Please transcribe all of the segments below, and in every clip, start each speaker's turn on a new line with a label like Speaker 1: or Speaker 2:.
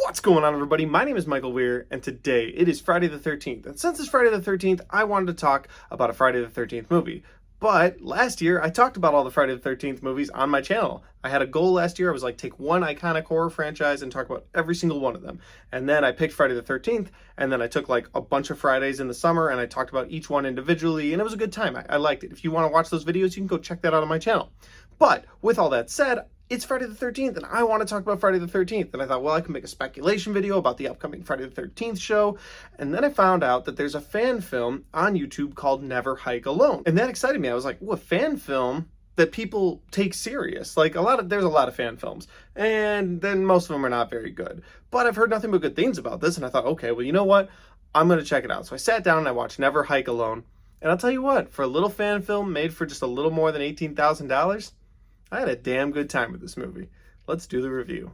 Speaker 1: What's going on, everybody? My name is Michael Weir, and today it is Friday the 13th. And since it's Friday the 13th, I wanted to talk about a Friday the 13th movie. But last year, I talked about all the Friday the 13th movies on my channel. I had a goal last year. I was like, take one iconic horror franchise and talk about every single one of them. And then I picked Friday the 13th, and then I took like a bunch of Fridays in the summer, and I talked about each one individually, and it was a good time. I liked it. If you want to watch those videos, you can go check that out on my channel. But with all that said, it's Friday the 13th, and I want to talk about Friday the 13th. And I thought, well, I can make a speculation video about the upcoming Friday the 13th show. And then I found out that there's a fan film on YouTube called Never Hike Alone. And that excited me. I was like, well, a fan film that people take serious. Like there's a lot of fan films, and then most of them are not very good. But I've heard nothing but good things about this, and I thought, okay, well, you know what? I'm going to check it out. So I sat down and I watched Never Hike Alone. And I'll tell you what, for a little fan film made for just a little more than $18,000, I had a damn good time with this movie. Let's do the review.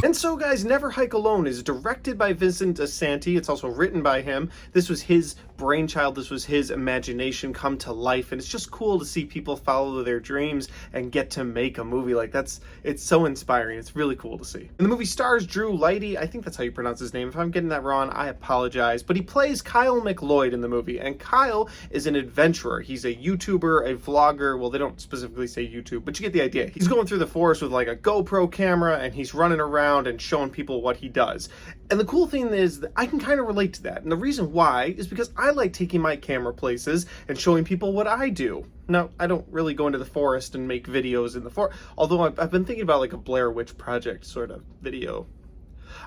Speaker 1: And so, guys, Never Hike Alone is directed by Vincent Assanti. It's also written by him. This was his brainchild. This was his imagination come to life. And it's just cool to see people follow their dreams and get to make a movie like that's. It's so inspiring. It's really cool to see. And the movie stars Drew Lighty. I think that's how you pronounce his name. If I'm getting that wrong, I apologize. But he plays Kyle McLeod in the movie. And Kyle is an adventurer. He's a YouTuber, a vlogger. Well, they don't specifically say YouTube, but you get the idea. He's going through the forest with like a GoPro camera, and he's running around and showing people what he does. And the cool thing is that I can kind of relate to that. And the reason why is because I like taking my camera places and showing people what I do. Now, I don't really go into the forest and make videos in the forest, although I've been thinking about like a Blair Witch Project sort of video.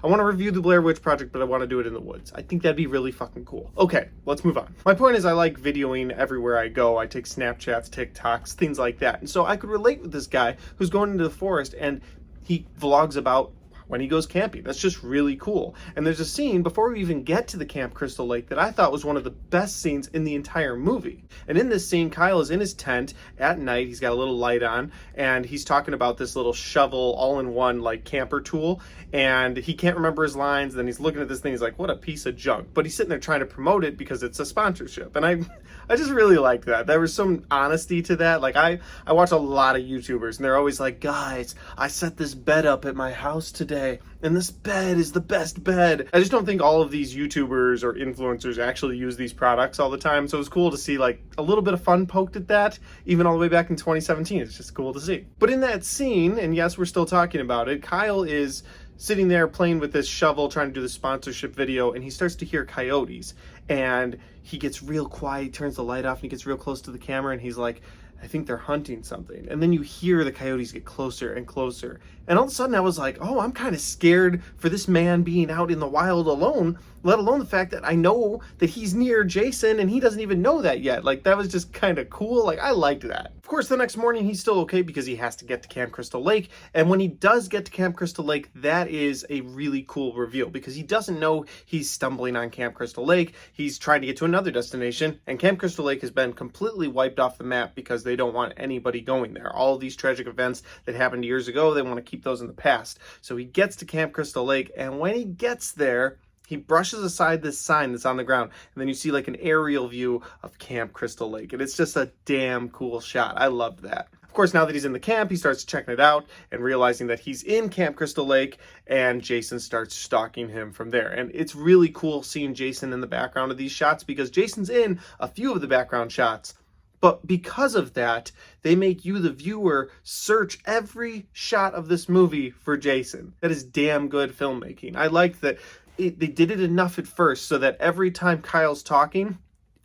Speaker 1: I want to review the Blair Witch Project, but I want to do it in the woods. I think that'd be really fucking cool. Okay, let's move on. My point is I like videoing everywhere I go. I take Snapchats, TikToks, things like that. And so I could relate with this guy who's going into the forest and he vlogs about when he goes camping. That's just really cool. And there's a scene before we even get to the Camp Crystal Lake that I thought was one of the best scenes in the entire movie. And in this scene, Kyle is in his tent at night. He's got a little light on, and he's talking about this little shovel all-in-one like camper tool, and he can't remember his lines. Then he's looking at this thing. He's like, what a piece of junk. But he's sitting there trying to promote it because it's a sponsorship. And I just really liked that. There was some honesty to that. Like I watch a lot of YouTubers, and they're always like, guys, I set this bed up at my house today, and this bed is the best bed. I just don't think all of these YouTubers or influencers actually use these products all the time. So it was cool to see like a little bit of fun poked at that, even all the way back in 2017. It's just cool to see. But in that scene, and yes, we're still talking about it, Kyle is sitting there playing with this shovel, trying to do the sponsorship video, and he starts to hear coyotes. And he gets real quiet, he turns the light off, and he gets real close to the camera, and he's like, I think they're hunting something. And then you hear the coyotes get closer and closer. And all of a sudden I was like, oh, I'm kind of scared for this man being out in the wild alone, let alone the fact that I know that he's near Jason and he doesn't even know that yet. Like, that was just kind of cool. Like, I liked that. Of course, the next morning he's still okay because he has to get to Camp Crystal Lake. And when he does get to Camp Crystal Lake, that is a really cool reveal because he doesn't know he's stumbling on Camp Crystal Lake. He's trying to get to another destination, and Camp Crystal Lake has been completely wiped off the map because they don't want anybody going there. All of these tragic events that happened years ago, they want to keep those in the past. So he gets to Camp Crystal Lake, and when he gets there, he brushes aside this sign that's on the ground, and then you see like an aerial view of Camp Crystal Lake, and it's just a damn cool shot. I loved that. Of course, now that he's in the camp, he starts checking it out and realizing that he's in Camp Crystal Lake, and Jason starts stalking him from there. And it's really cool seeing Jason in the background of these shots because Jason's in a few of the background shots. But because of that, they make you, the viewer, search every shot of this movie for Jason. That is damn good filmmaking. I like that they did it enough at first so that every time Kyle's talking,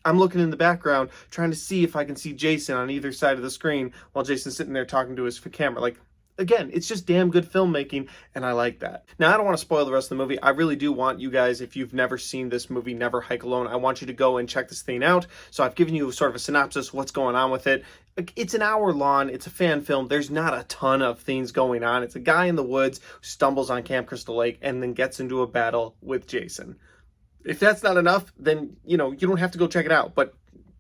Speaker 1: I'm looking in the background trying to see if I can see Jason on either side of the screen while Jason's sitting there talking to his camera. Like, again, it's just damn good filmmaking, and I like that. Now, I don't want to spoil the rest of the movie. I really do want you guys, if you've never seen this movie, Never Hike Alone, I want you to go and check this thing out. So I've given you sort of a synopsis, what's going on with it. It's an hour long. It's a fan film. There's not a ton of things going on. It's a guy in the woods who stumbles on Camp Crystal Lake and then gets into a battle with Jason. If that's not enough, then, you don't have to go check it out. But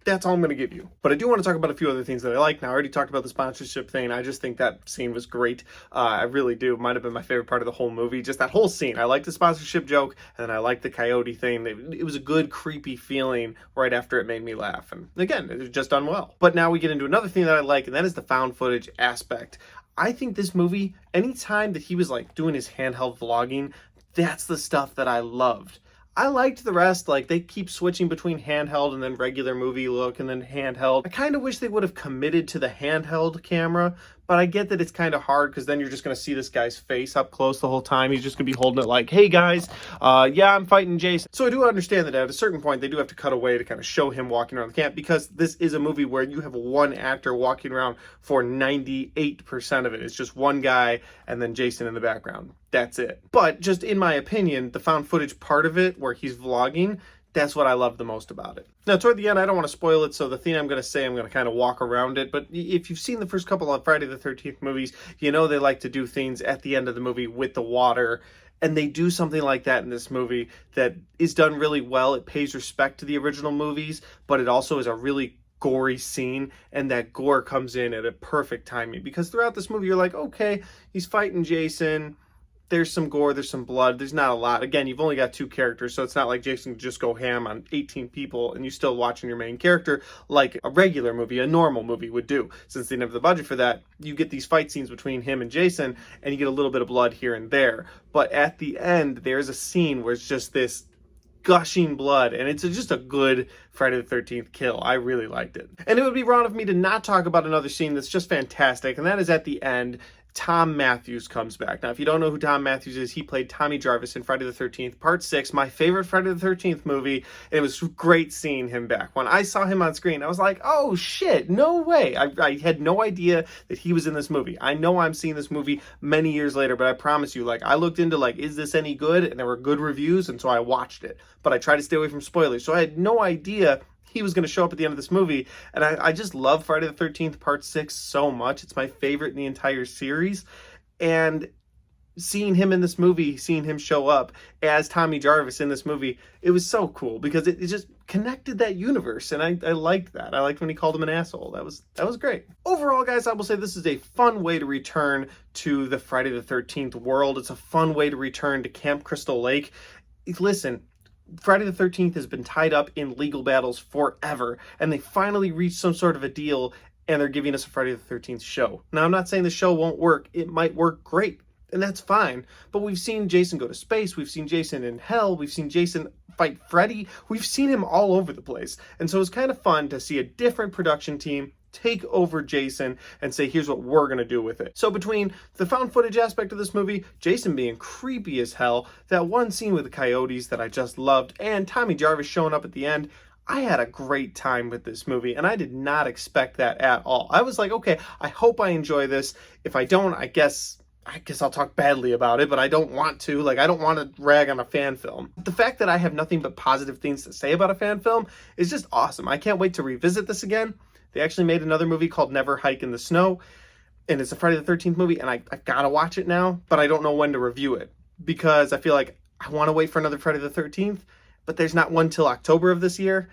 Speaker 1: that's all I'm going to give you. But I do want to talk about a few other things that I like. Now, I already talked about the sponsorship thing. I just think that scene was great. I really do. It might have been my favorite part of the whole movie. Just that whole scene. I like the sponsorship joke, and then I like the coyote thing. It was a good, creepy feeling right after it made me laugh. And again, it was just done well. But now we get into another thing that I like, and that is the found footage aspect. I think this movie, anytime that he was like doing his handheld vlogging, that's the stuff that I loved. I liked the rest, like they keep switching between handheld and then regular movie look and then handheld. I kind of wish they would have committed to the handheld camera, but I get that it's kind of hard because then you're just going to see this guy's face up close the whole time. He's just going to be holding it like, hey guys, yeah, I'm fighting Jason. So I do understand that at a certain point they do have to cut away to kind of show him walking around the camp, because this is a movie where you have one actor walking around for 98% of it. It's just one guy and then Jason in the background. That's it. But just in my opinion, the found footage part of it where he's vlogging, that's what I love the most about it. Now, toward the end, I don't want to spoil it, so the thing I'm going to say, I'm going to kind of walk around it. But if you've seen the first couple of Friday the 13th movies, you know they like to do things at the end of the movie with the water. And they do something like that in this movie that is done really well. It pays respect to the original movies, but it also is a really gory scene, and that gore comes in at a perfect timing. Because throughout this movie, you're like, okay, he's fighting Jason. There's some gore, there's some blood, there's not a lot. Again, you've only got 2 characters, so it's not like Jason can just go ham on 18 people and you're still watching your main character like a regular movie, a normal movie would do. Since they didn't have the budget for that, you get these fight scenes between him and Jason, and you get a little bit of blood here and there. But at the end, there's a scene where it's just this gushing blood, and it's just a good Friday the 13th kill. I really liked it. And it would be wrong of me to not talk about another scene that's just fantastic, and that is at the end. Thom Mathews comes back. Now, if you don't know who Thom Mathews is, he played Tommy Jarvis in Friday the 13th, Part 6, my favorite Friday the 13th movie. And it was great seeing him back. When I saw him on screen, I was like, oh shit, no way. I had no idea that he was in this movie. I know I'm seeing this movie many years later, but I promise you, like, I looked into, like, is this any good? And there were good reviews, and so I watched it. But I tried to stay away from spoilers, so I had no idea he was going to show up at the end of this movie. And I just love Friday the 13th Part 6 so much. It's my favorite in the entire series. And seeing him in this movie, seeing him show up as Tommy Jarvis in this movie, it was so cool because it just connected that universe. And I liked that. I liked when he called him an asshole. That was great. Overall, guys, I will say this is a fun way to return to the Friday the 13th world. It's a fun way to return to Camp Crystal Lake. Listen, Friday the 13th has been tied up in legal battles forever, and they finally reached some sort of a deal, and they're giving us a Friday the 13th show. Now, I'm not saying the show won't work. It might work great, and that's fine. But we've seen Jason go to space. We've seen Jason in hell. We've seen Jason fight Freddy. We've seen him all over the place. And so it's kind of fun to see a different production team take over Jason and say, here's what we're going to do with it. So between the found footage aspect of this movie, Jason being creepy as hell, that one scene with the coyotes that I just loved, and Tommy Jarvis showing up at the end, I had a great time with this movie, and I did not expect that at all. I was like, okay, I hope I enjoy this. If I don't, I guess I'll talk badly about it, but I don't want to. Like, I don't want to rag on a fan film. The fact that I have nothing but positive things to say about a fan film is just awesome. I can't wait to revisit this again. They actually made another movie called Never Hike in the Snow, and it's a Friday the 13th movie, and I gotta watch it now, but I don't know when to review it, because I feel like I want to wait for another Friday the 13th, but there's not one till October of this year.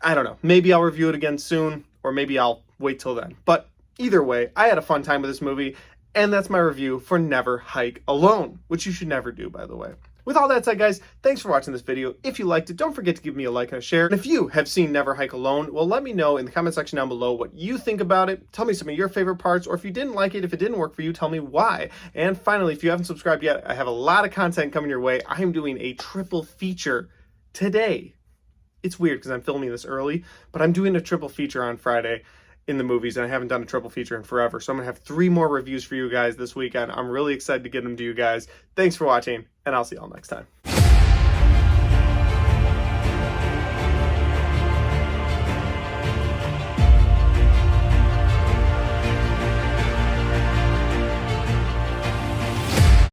Speaker 1: I don't know. Maybe I'll review it again soon, or maybe I'll wait till then. But either way, I had a fun time with this movie, and that's my review for Never Hike Alone, which you should never do, by the way. With all that said, guys, thanks for watching this video. If you liked it, don't forget to give me a like and a share. And if you have seen Never Hike Alone, well, let me know in the comment section down below what you think about it. Tell me some of your favorite parts, or if you didn't like it, if it didn't work for you, tell me why. And finally, if you haven't subscribed yet, I have a lot of content coming your way. I am doing a triple feature today. It's weird because I'm filming this early, but I'm doing a triple feature on Friday in the movies, and I haven't done a triple feature in forever. So I'm gonna have 3 more reviews for you guys this weekend. I'm really excited to get them to you guys. Thanks for watching, and I'll see y'all next time.